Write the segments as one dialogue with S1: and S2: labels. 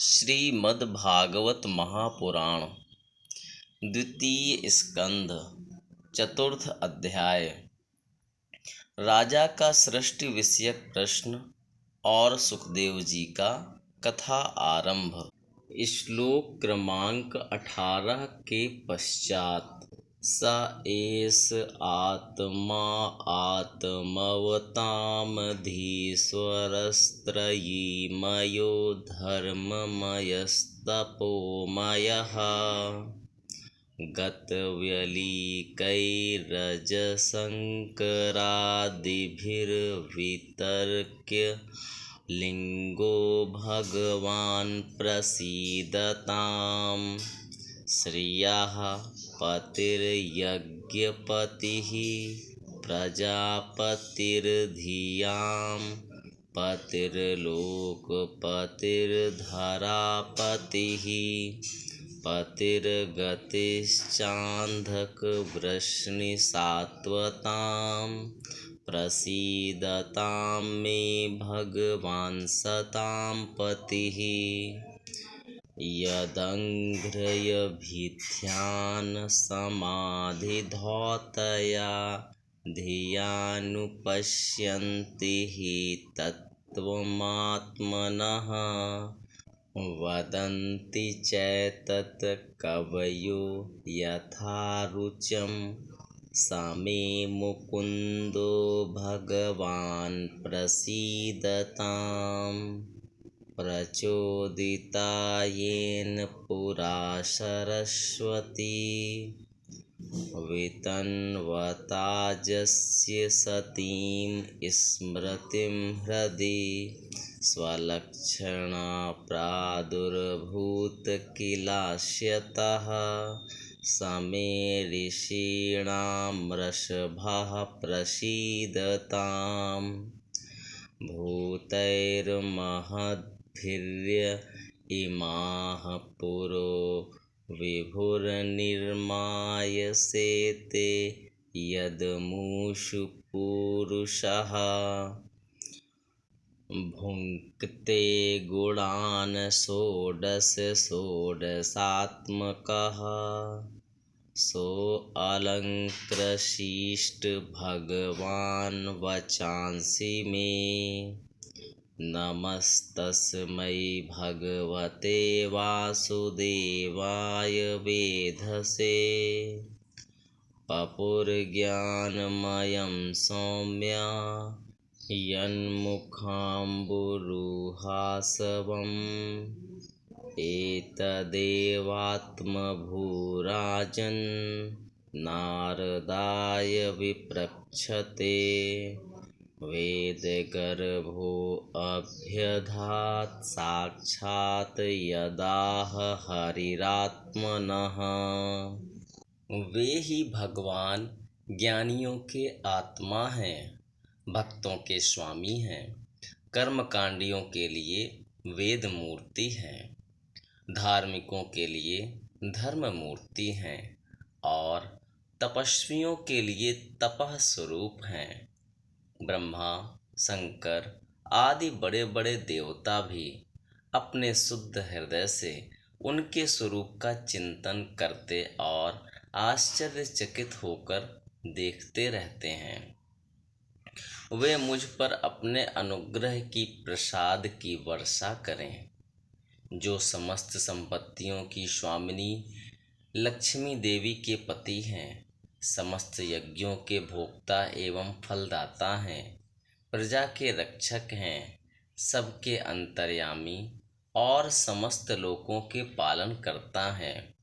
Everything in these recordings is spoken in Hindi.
S1: श्रीमद्भागवत महापुराण द्वितीय स्कंध चतुर्थ अध्याय। राजा का सृष्टि विषयक प्रश्न और सुखदेव जी का कथा आरंभ। श्लोक क्रमांक 18 के पश्चात। स एष आत्मा आत्मवतामधीश्वरस्त्रयीमयो धर्ममयस्तपोमयः गतव्यलीकैरजशङ्करादिभिर्वितर्क्य लिङ्गो भगवान् प्रसीदताम्। श्रियः पतिर्यज्ञपतिः प्रजापतिर्धियां पतिर्लोकपतिर्धरापतिः पतिर्गतिश्चान्धकवृष्णिसात्वतां प्रसीदतां मे भगवान् सतां पतिः। यदङ्घ्रयभिध्यानसमाधिधौतया धियानुपश्यन्ति हि तत्त्वमात्मनः वदन्ति चैतत् कवयो यथा रुचं स मे मुकुन्दो भगवान् प्रसीदताम्। प्रचोदिता येन पुरा सरस्वती वितन्वताजस्य सतीं स्मृतिं हृदि स्वलक्षणा प्रादुर्भूतकिलास्यतः स मे ऋषीणां वृषभः प्रसीदताम्। भूतैर्महद्भिर्य इमाः पुरो विभुर्निर्मायसेते यदमुषु पुरुषः भुङ्क्ते गुणान् षोडश षोडशात्मकः सोऽलङ्कृशिष्ट भगवान् वचांसि मे। नमस्तस्मै भगवते वासुदेवाय वेधसे पपुर्ज्ञानमयं सौम्य यन्मुखाम्बुरुहासवम् एतदेवात्मभूराजन् नारदाय विप्रच्छते। वेदगर्भोऽभ्यधात् साक्षात् यदाह हरिरात्मनः। वे ही भगवान ज्ञानियों के आत्मा हैं, भक्तों के स्वामी हैं, कर्मकांडियों के लिए वेद मूर्ति हैं, धार्मिकों के लिए धर्म मूर्ति हैं और तपस्वियों के लिए तपः स्वरूप हैं। ब्रह्मा, शंकर आदि बड़े बड़े देवता भी अपने शुद्ध हृदय से उनके स्वरूप का चिंतन करते और आश्चर्यचकित होकर देखते रहते हैं। वे मुझ पर अपने अनुग्रह की प्रसाद की वर्षा करें। जो समस्त संपत्तियों की स्वामिनी लक्ष्मी देवी के पति हैं, समस्त यज्ञों के भोक्ता एवं फलदाता हैं, प्रजा के रक्षक हैं, सबके अंतर्यामी और समस्त लोकों के पालन करता है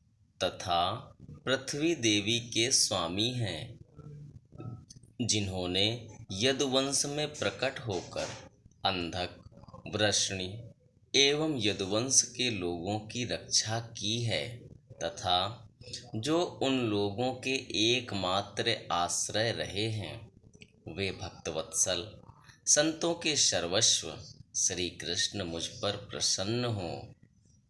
S1: तथा पृथ्वी देवी के स्वामी हैं, जिन्होंने यदुवंश में प्रकट होकर अंधक, वृष्णि एवं यदुवंश के लोगों की रक्षा की है तथा जो उन लोगों के एकमात्र आश्रय रहे हैं। वे भक्तवत्सल संतों के सर्वस्व श्री कृष्ण मुझ पर प्रसन्न हो।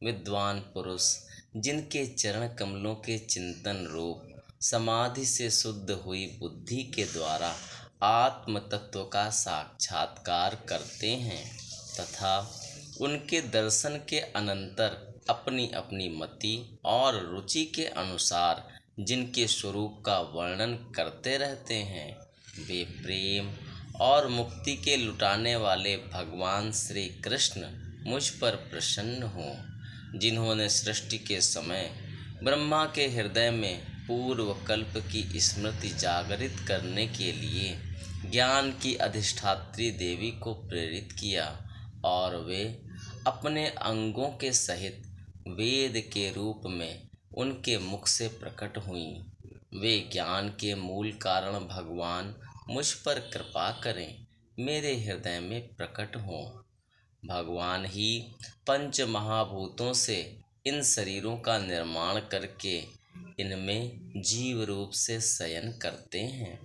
S1: विद्वान पुरुष जिनके चरण कमलों के चिंतन रूप समाधि से शुद्ध हुई बुद्धि के द्वारा आत्म तत्व का साक्षात्कार करते हैं तथा उनके दर्शन के अनंतर अपनी अपनी मति और रुचि के अनुसार जिनके स्वरूप का वर्णन करते रहते हैं, वे प्रेम और मुक्ति के लुटाने वाले भगवान श्री कृष्ण मुझ पर प्रसन्न हों, जिन्होंने सृष्टि के समय ब्रह्मा के हृदय में पूर्व कल्प की स्मृति जागृत करने के लिए ज्ञान की अधिष्ठात्री देवी को प्रेरित किया और वे अपने अंगों के सहित वेद के रूप में उनके मुख से प्रकट हुईं। वे ज्ञान के मूल कारण भगवान मुझ पर कृपा करें, मेरे हृदय में प्रकट हों। भगवान ही पंच महाभूतों से इन शरीरों का निर्माण करके इनमें जीव रूप से शयन करते हैं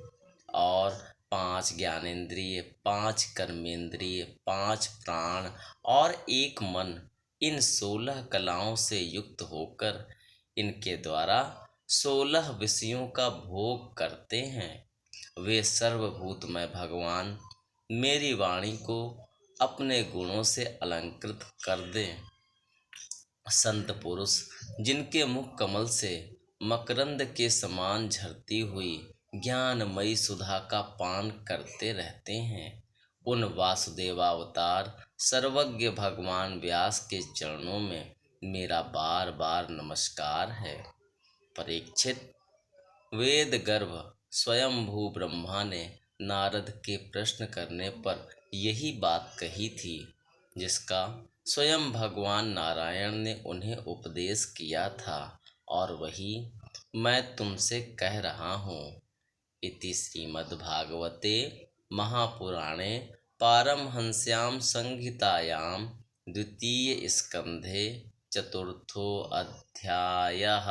S1: और 5 ज्ञानेंद्रिय, 5 कर्मेंद्रिय, 5 प्राण और 1 मन, इन 16 कलाओं से युक्त होकर इनके द्वारा 16 विषयों का भोग करते हैं। वे सर्वभूतमय भगवान मेरी वाणी को अपने गुणों से अलंकृत कर दें। संत पुरुष जिनके मुख कमल से मकरंद के समान झरती हुई ज्ञानमयी सुधा का पान करते रहते हैं, उन वासुदेवावतार सर्वज्ञ भगवान व्यास के चरणों में मेरा बार बार नमस्कार है। परीक्षित, वेद गर्भ स्वयंभू ब्रह्मा ने नारद के प्रश्न करने पर यही बात कही थी, जिसका स्वयं भगवान नारायण ने उन्हें उपदेश किया था और वही मैं तुमसे कह रहा हूँ। इति श्रीमद्भागवते महापुराणे पारमहंस्यां संहितायां द्वितीय स्कंधे चतुर्थो अध्यायः।